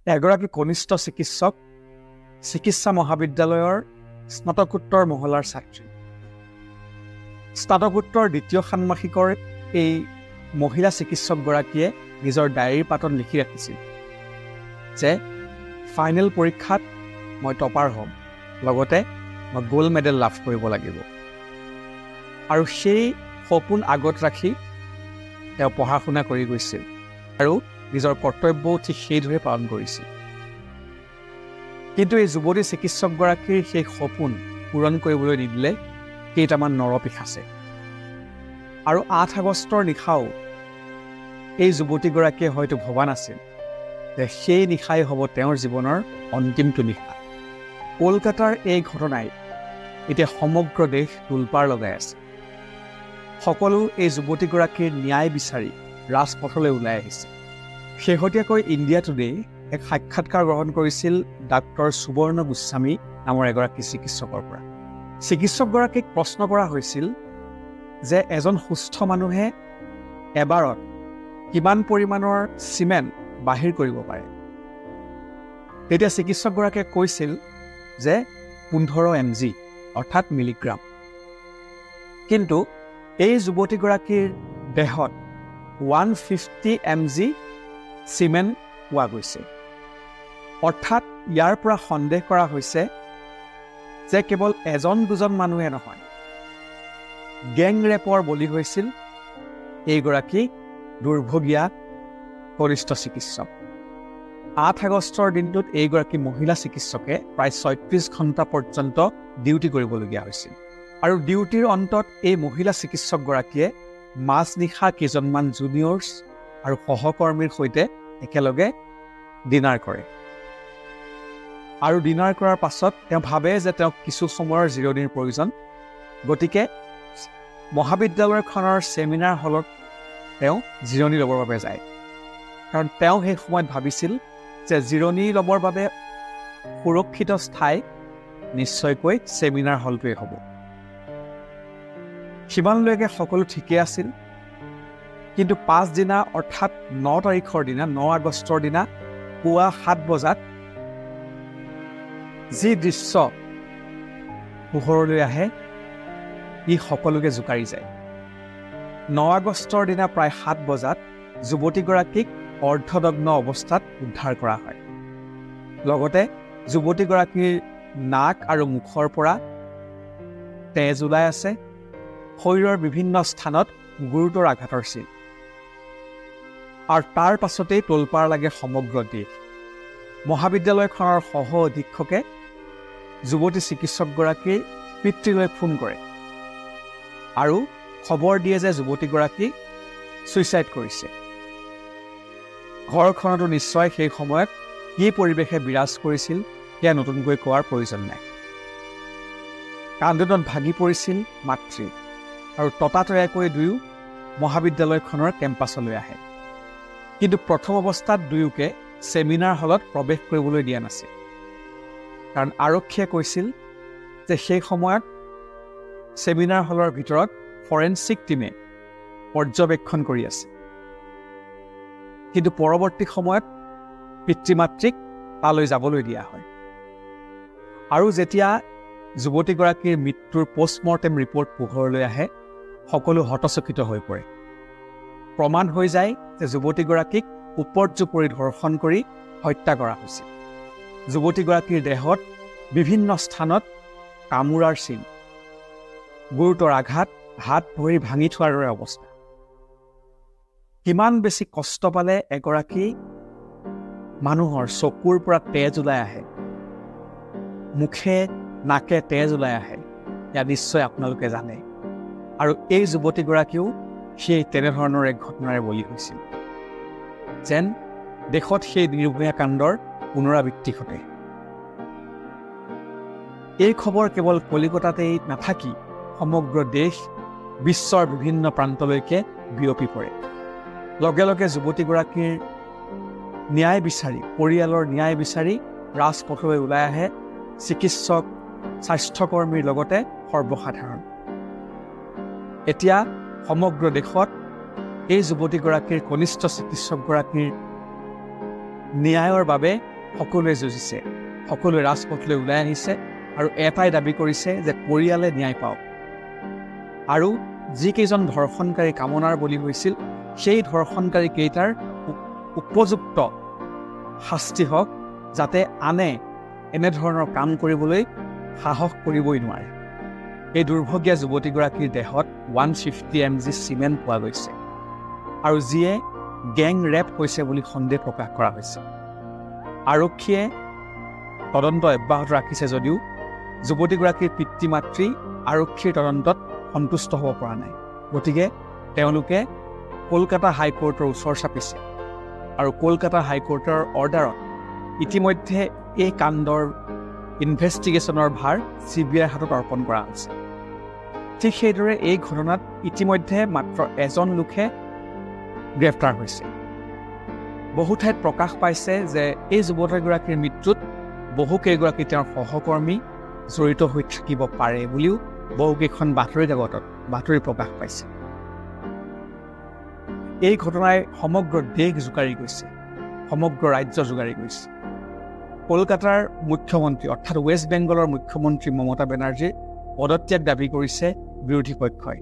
এগৰাকী কনিষ্ঠ চিকিৎসক, চিকিৎসা মহাবিদ্যালয়ৰ স্নাতকোত্তৰ মহলাৰ ছাত্ৰী। স্নাতকোত্তৰ দ্বিতীয় ষান্মাসিকৰ এই মহিলা চিকিৎসকগৰাকীয়ে নিজৰ ডায়েৰীৰ পাতত লিখি ৰাখিছিল যে ফাইনেল পৰীক্ষাত মই টপাৰ হ'ম, লগতে মই গোল্ড মেডেল লাভ কৰিব লাগিব। আৰু সেই সপোন আগত ৰাখি তেওঁ পঢ়া শুনা কৰি গৈছিল আৰু নিজৰ কৰ্তব্যও ঠিক সেইদৰে পালন কৰিছিল। কিন্তু এই যুৱতী চিকিৎসকগৰাকীৰ সেই সপোন পূৰণ কৰিবলৈ নিদিলে কেইটামান নৰপিশাচে। আৰু 8 আগষ্টৰ নিশাও এই যুৱতীগৰাকীয়ে হয়তো ভবা নাছিল যে সেই নিশাই হ'ব তেওঁৰ জীৱনৰ অন্তিমটো নিশা। কলকাতাৰ এই ঘটনাই এতিয়া সমগ্ৰ দেশ তোলপাৰ লগাই আছে। সকলো এই যুৱতীগৰাকীৰ ন্যায় বিচাৰি ৰাজপথলৈ ওলাই আহিছে। শেহতীয়াকৈ ইণ্ডিয়া টুডে এক সাক্ষাৎকাৰ গ্ৰহণ কৰিছিল ডাক্তৰ সুবৰ্ণ গোস্বামী নামৰ এগৰাকী চিকিৎসকৰ পৰা। চিকিৎসকগৰাকীক প্ৰশ্ন কৰা হৈছিল যে এজন সুস্থ মানুহে এবাৰত কিমান পৰিমাণৰ চিমেণ্ট বাহিৰ কৰিব পাৰে। তেতিয়া চিকিৎসকগৰাকীয়ে কৈছিল যে 15 mg অৰ্থাৎ মিলিগ্ৰাম। কিন্তু এই যুৱতীগৰাকীৰ দেহত 150 mg চিমেণ্ট পোৱা গৈছে। অৰ্থাৎ ইয়াৰ পৰা সন্দেহ কৰা হৈছে যে কেৱল এজন দুজন মানুহে নহয়, গেং ৰেপৰ বলি হৈছিল এইগৰাকী দুৰ্ভগীয়া কনিষ্ঠ চিকিৎসক। 8 আগষ্টৰ দিনটোত এইগৰাকী মহিলা চিকিৎসকে প্ৰায় 36 ঘণ্টা পৰ্যন্ত ডিউটি কৰিবলগীয়া হৈছিল। আৰু ডিউটিৰ অন্তত এই মহিলা চিকিৎসকগৰাকীয়ে মাজনিশা কেইজনমান জুনিয়ৰ্ছ আৰু সহকৰ্মীৰ সৈতে একেলগে ডিনাৰ কৰে। আৰু ডিনাৰ কৰাৰ পাছত তেওঁ ভাবে যে তেওঁক কিছু সময়ৰ জিৰণিৰ প্ৰয়োজন। গতিকে মহাবিদ্যালয়খনৰ ছেমিনাৰ হলত তেওঁ জিৰণি ল'বৰ বাবে যায়। কাৰণ তেওঁ সেই সময়ত ভাবিছিল যে জিৰণি ল'বৰ বাবে সুৰক্ষিত ঠাই নিশ্চয়কৈ ছেমিনাৰ হলটোৱেই হ'ব। সিমানলৈকে সকলো ঠিকেই আছিল। কিন্তু পাছদিনা অৰ্থাৎ 9 তাৰিখৰ দিনা, 9 আগষ্টৰ দিনা পুৱা 7 বজাত যি দৃশ্য পোহৰলৈ আহে ই সকলোকে জোকাৰি যায়। 9 আগষ্টৰ দিনা প্ৰায় 7 বজাত যুৱতীগৰাকীক অৰ্ধনগ্ন অৱস্থাত উদ্ধাৰ কৰা হয়। লগতে যুৱতীগৰাকীৰ নাক আৰু মুখৰ পৰা তেজ ওলাই আছে। শৰীৰৰ বিভিন্ন স্থানত গুৰুতৰ আঘাতৰ চিন। আৰু তাৰ পাছতেই তোলপাৰ লাগে সমগ্ৰ দেশ। মহাবিদ্যালয়খনৰ সহ অধীক্ষকে যুৱতী চিকিৎসকগৰাকীৰ পিতৃলৈ ফোন কৰে আৰু খবৰ দিয়ে যে যুৱতীগৰাকী ছুইচাইড কৰিছে। ঘৰখনতো নিশ্চয় সেই সময়ত কি পৰিৱেশে বিৰাজ কৰিছিল সেয়া নতুনকৈ কোৱাৰ প্ৰয়োজন নাই। কান্দোনত ভাগি পৰিছিল মাতৃ আৰু ততাতৈয়াকৈ দুয়ো মহাবিদ্যালয়খনৰ কেম্পাছলৈ আহে। কিন্তু প্ৰথম অৱস্থাত দুয়োকে ছেমিনাৰ হলত প্ৰৱেশ কৰিবলৈ দিয়া নাছিল। কাৰণ আৰক্ষীয়ে কৈছিল যে সেই সময়ত ছেমিনাৰ হলৰ ভিতৰত ফৰেনচিক টিমে পৰ্যবেক্ষণ কৰি আছে। কিন্তু পৰৱৰ্তী সময়ত পিতৃ মাতৃক তালৈ যাবলৈ দিয়া হয়। আৰু যেতিয়া যুৱতীগৰাকীৰ মৃত্যুৰ পষ্টমৰ্টেম ৰিপৰ্ট পোহৰলৈ আহে সকলো হতচকিত হৈ পৰে। প্ৰমাণ হৈ যায় যে যুৱতীগৰাকীক উপৰ্যুপৰি ধৰ্ষণ কৰি হত্যা কৰা হৈছিল। যুৱতীগৰাকীৰ দেহত বিভিন্ন স্থানত কামোৰাৰ চিন, গুৰুতৰ আঘাত, হাত ভৰি ভাঙি থোৱাৰ দৰে অৱস্থা। কিমান বেছি কষ্ট পালে এগৰাকী মানুহৰ চকুৰ পৰা তেজ ওলাই আহে, মুখে নাকে তেজ ওলাই আহে, এয়া নিশ্চয় আপোনালোকে জানে। আৰু এই যুৱতীগৰাকীও সেই তেনেধৰণৰ এক ঘটনাৰে বলি হৈছিল। যেন দেশত সেই নিৰ্ভয়া কাণ্ডৰ পুনৰাবৃত্তি ঘটে। এই খবৰ কেৱল কলিকতাতেই নাথাকি সমগ্ৰ দেশ, বিশ্বৰ বিভিন্ন প্ৰান্তলৈকে বিয়পি পৰে। লগে লগে যুৱতীগৰাকীৰ ন্যায় বিচাৰি, পৰিয়ালৰ ন্যায় বিচাৰি ৰাজপথলৈ ওলাই আহে চিকিৎসক, স্বাস্থ্যকৰ্মীৰ লগতে সৰ্বসাধাৰণ। এতিয়া সমগ্ৰ দেশত এই যুৱতীগৰাকীৰ কনিষ্ঠ চিকিৎসকগৰাকীৰ ন্যায়ৰ বাবে সকলোৱে যুঁজিছে, সকলোৱে ৰাজপথলৈ ওলাই আহিছে আৰু এটাই দাবী কৰিছে যে পৰিয়ালে ন্যায় পাওক আৰু যিকেইজন ধৰ্ষণকাৰী কামনাৰ বলি হৈছিল সেই ধৰ্ষণকাৰী কেইটাৰ উপযুক্ত শাস্তি হওক, যাতে আনে এনেধৰণৰ কাম কৰিবলৈ সাহস কৰিবই নোৱাৰে। এই দুৰ্ভগীয়া যুৱতীগৰাকীৰ দেহত 150 mg চিমেণ্ট পোৱা গৈছে আৰু যিয়ে গেং ৰেপ হৈছে বুলি সন্দেহ প্ৰকাশ কৰা হৈছে। আৰক্ষীয়ে তদন্ত অব্যাহত ৰাখিছে যদিও যুৱতীগৰাকীৰ পিতৃ মাতৃ আৰক্ষীৰ তদন্তত সন্তুষ্ট হ'ব পৰা নাই। গতিকে তেওঁলোকে কলকাতা হাইকোৰ্টৰ ওচৰ চাপিছে আৰু কলকাতা হাইকোৰ্টৰ অৰ্ডাৰত ইতিমধ্যে এই কাণ্ডৰ ইনভেষ্টিগেশ্যনৰ ভাৰ CBIৰ হাতত অৰ্পণ কৰা হৈছে। ঠিক সেইদৰে এই ঘটনাত ইতিমধ্যে মাত্ৰ এজন লোকে গ্ৰেপ্তাৰ হৈছে। বহু ঠাইত প্ৰকাশ পাইছে যে এই যুৱতীগৰাকীৰ মৃত্যুত বহুকেইগৰাকী তেওঁৰ সহকৰ্মী জড়িত হৈ থাকিব পাৰে বুলিও বহুকেইখন বাতৰি কাকতত বাতৰি প্ৰকাশ পাইছে। এই ঘটনাই সমগ্ৰ দেশ জোকাৰি গৈছে, সমগ্ৰ ৰাজ্য জোকাৰি গৈছে। কলকাতাৰ মুখ্যমন্ত্ৰী অৰ্থাৎ ৱেষ্ট বেংগলৰ মুখ্যমন্ত্ৰী মমতা বেনাৰ্জীৰ পদত্যাগ দাবী কৰিছে বিৰোধী পক্ষই।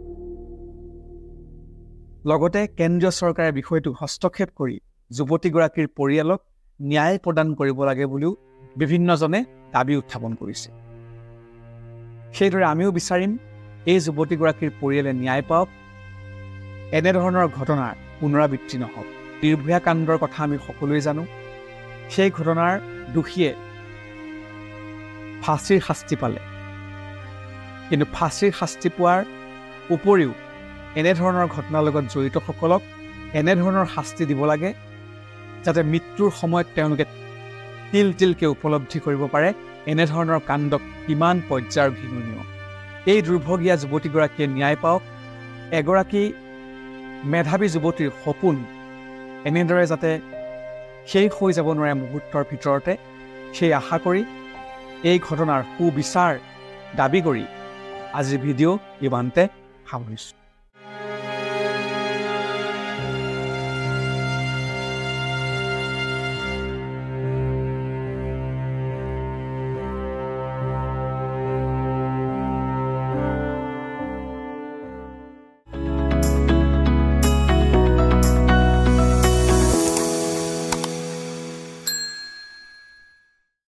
লগতে কেন্দ্ৰীয় চৰকাৰে বিষয়টো হস্তক্ষেপ কৰি যুৱতীগৰাকীৰ পৰিয়ালক ন্যায় প্ৰদান কৰিব লাগে বুলিও বিভিন্নজনে দাবী উত্থাপন কৰিছে। সেইদৰে আমিও বিচাৰিম এই যুৱতীগৰাকীৰ পৰিয়ালে ন্যায় পাওক, এনেধৰণৰ ঘটনাৰ পুনৰাবৃত্তি নহওক। নিৰ্ভয়া কাণ্ডৰ কথা আমি সকলোৱে জানো। সেই ঘটনাৰ দোষীয়ে ফাঁচীৰ শাস্তি পালে, কিন্তু ফাঁচীৰ শাস্তি পোৱাৰ উপৰিও এনেধৰণৰ ঘটনাৰ লগত জড়িতসকলক এনেধৰণৰ শাস্তি দিব লাগে যাতে মৃত্যুৰ সময়ত তেওঁলোকে তিল তিলকৈ উপলব্ধি কৰিব পাৰে এনেধৰণৰ কাণ্ড কিমান পৰ্যায়ৰ ঘৃণনীয়। এই দুৰ্ভগীয়া যুৱতীগৰাকীয়ে ন্যায় পাওক, এগৰাকী মেধাৱী যুৱতীৰ সপোন এনেদৰে যাতে শেষ হৈ যাব নোৱাৰে মুহূৰ্তৰ ভিতৰতে, সেই আশা কৰি এই ঘটনাৰ সুবিচাৰ দাবী কৰি আজিৰ ভিডিঅ' ইমানতে সামৰিছোঁ।